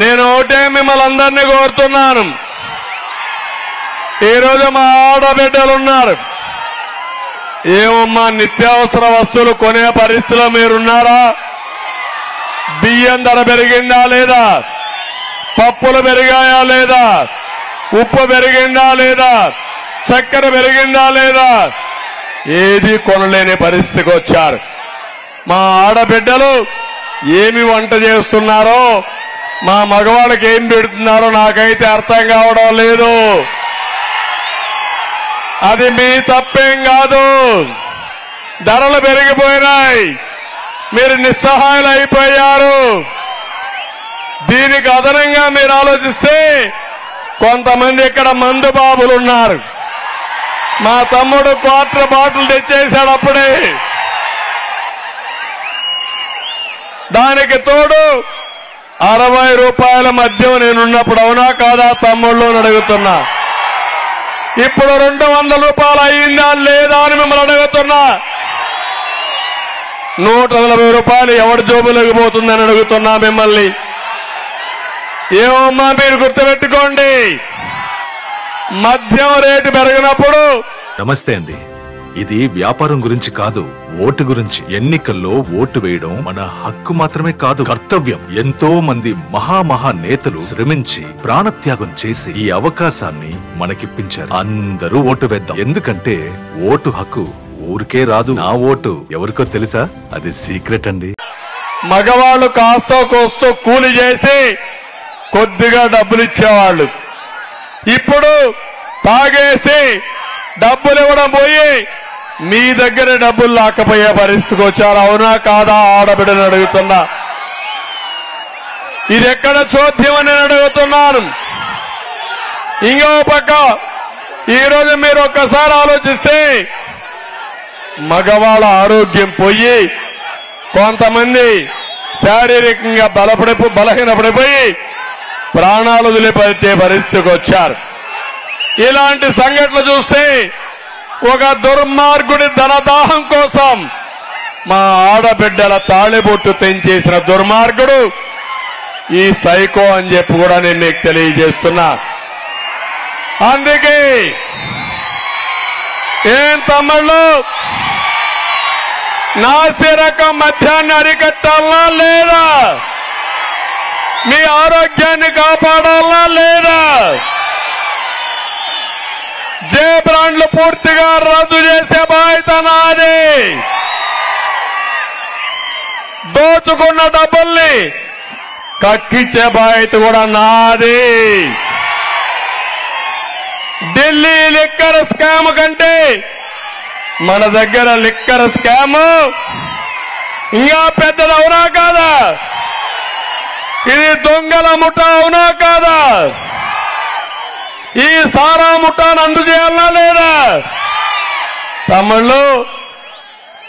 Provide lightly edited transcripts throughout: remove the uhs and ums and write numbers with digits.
నేను ఒకటే మిమ్మల్ని అందరినీ కోరుతున్నాను. ఈరోజు మా ఆడబిడ్డలున్నారు. ఏమమ్మా నిత్యావసర వస్తువులు కొనే పరిస్థితిలో మీరున్నారా? బియ్యం ధర పెరిగిందా లేదా? పప్పులు పెరిగాయా లేదా? ఉప్పు పెరిగిందా లేదా? చక్కెర పెరిగిందా లేదా? ఏది కొనలేని పరిస్థితికి వచ్చారు. మా ఆడబిడ్డలు ఏమి వంట చేస్తున్నారో, మా మగవాళ్ళకి ఏం పెడుతున్నారో నాకైతే అర్థం కావడం లేదు. అది మీ తప్పేం కాదు. ధరలు పెరిగిపోయినాయి, మీరు నిస్సహాయాలు అయిపోయారు. దీనికి అదనంగా మీరు ఆలోచిస్తే కొంతమంది ఇక్కడ మందు బాబులు ఉన్నారు. మా తమ్ముడు క్వార్టర్ బాటిల్ తెచ్చేశాడు అప్పుడే. దానికి తోడు 60 రూపాయల మద్యం నేనున్నప్పుడు అవునా కాదా తమ్ముళ్ళు అని అడుగుతున్నా. ఇప్పుడు 200 రూపాయలు అయ్యిందా లేదా అని మిమ్మల్ని అడుగుతున్నా. 140 రూపాయలు ఎవరి జోబులోకి పోతుందని అడుగుతున్నా మిమ్మల్ని. ఏమమ్మా మీరు గుర్తుపెట్టుకోండి, మద్యం రేటు పెరిగినప్పుడు. నమస్తే అండి. ఇది వ్యాపారం గురించి కాదు, ఓటు గురించి. ఎన్నికల్లో ఓటు వేయడం మన హక్కు మాత్రమే కాదు, కర్తవ్యం. ఎంతో మంది మహా నేతలు శ్రమించి ప్రాణత్యాగం చేసి ఈ అవకాశాన్ని మనకిప్పించారు. అందరూ ఓటు వేద్దాం. ఎందుకంటే ఓటు హక్కు ఊరికే రాదు. నా ఓటు ఎవరికో తెలుసా? అది సీక్రెట్ అండి. మగవాళ్ళు కాస్తో కోస్తో కూలి చేసి కొద్దిగా డబ్బులు ఇచ్చేవాళ్ళు. ఇప్పుడు తాగేసి డబ్బులు ఇవ్వడం పోయి మీ దగ్గర డబ్బులు లాక్కపోయే పరిస్థితికి వచ్చారు. అవునా కాదా ఆడబిడ్డని అడుగుతున్నా. ఇది ఎక్కడ చోద్యం అని నేను అడుగుతున్నాను. ఇంకో పక్క ఈరోజు మీరు ఒక్కసారి ఆలోచిస్తే మగవాళ్ళ ఆరోగ్యం పోయి కొంతమంది శారీరకంగా బలహీనపడిపోయి ప్రాణాలు వదిలిపెట్టే పరిస్థితికి వచ్చారు. ఇలాంటి సంఘటనలు చూస్తే ఒక దుర్మార్గుడి ధనదాహం కోసం మా ఆడబిడ్డల తాళిబొట్టు తెంచేసిన దుర్మార్గుడు ఈ సైకో అని చెప్పి కూడా నేను మీకు తెలియజేస్తున్నా. అందుకే ఏం తమ్ముళ్ళు, నాసిరకం మద్యాన్ని అరికట్టాలనా లేదా? మీ ఆరోగ్యాన్ని కాపాడాలనా లేదా? జే బ్రాండ్లు పూర్తిగా రద్దు చేసే బాధ్యత నాది. దోచుకున్న డబ్బుల్ని కక్కించే బాధ్యత కూడా నాది. ఢిల్లీ లిక్కర్ స్కామ్ కంటే మన దగ్గర లిక్కర్ స్కామ్ ఇంకా పెద్దది అవునా కాదా? ఇది దొంగల ముఠ అవునా కాదా? ఈ సారా ముఠాను అందజేయాలనా లేదా? తమ్ముళ్ళు,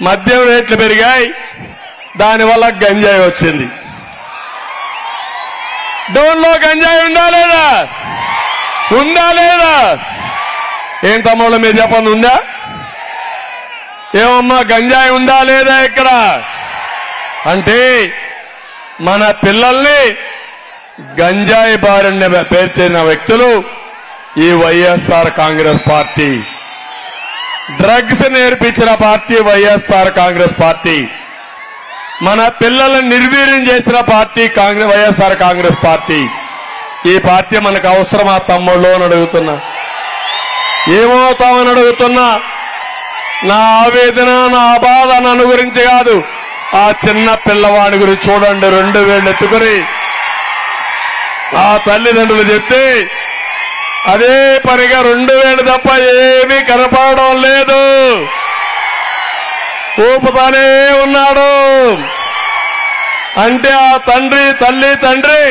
మద్యం రేట్లు పెరిగాయి, దానివల్ల గంజాయి వచ్చింది. డోన్లో గంజాయి ఉందా లేదా? ఉందా లేదా? ఏం తమ్ముళ్ళు మీరు చెప్పండి, ఉందా? ఏమమ్మా గంజాయి ఉందా లేదా ఇక్కడ? అంటే మన పిల్లల్ని గంజాయి బారిన పేర్చిన వ్యక్తులు ఈ వైఎస్ఆర్ కాంగ్రెస్ పార్టీ. డ్రగ్స్ నేర్పించిన పార్టీ వైఎస్ఆర్ కాంగ్రెస్ పార్టీ. మన పిల్లలను నిర్వీర్యం చేసిన పార్టీ వైఎస్ఆర్ కాంగ్రెస్ పార్టీ. ఈ పార్టీ మనకు అవసరమా తమ్ముళ్ళు అని అడుగుతున్నా. ఏమవుతామని అడుగుతున్నా. నా ఆవేదన, నా బాధ నన్ను గురించి కాదు, ఆ చిన్న పిల్లవాడి గురించి చూడండి. 2 వేళ్ళు ఎత్తుకుని ఆ తల్లిదండ్రులు చెప్తే అదే పనిగా 2 వేలు తప్ప ఏమీ కనపడడం లేదు, ఊపుతానే ఉన్నాడు. అంటే ఆ తండ్రి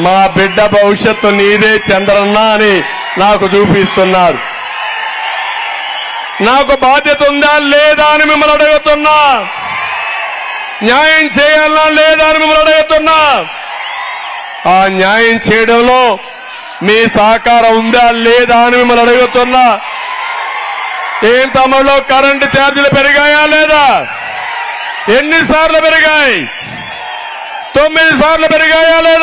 మా బిడ్డ భవిష్యత్తు నీదే చంద్రన్న అని నాకు చూపిస్తున్నారు. నాకు బాధ్యత ఉందా లేదా అని మిమ్మల్ని అడుగుతున్నా. న్యాయం చేయాలన్నా లేదా అని మిమ్మల్ని అడుగుతున్నా. ఆ న్యాయం చేయడంలో మీ సహకారం ఉందా లేదా అని మిమ్మల్ని అడుగుతున్నా. ఏం తమలో కరెంటు ఛార్జీలు పెరిగాయా లేదా? ఎన్నిసార్లు పెరిగాయి? 9 సార్లు పెరిగాయా లేదా?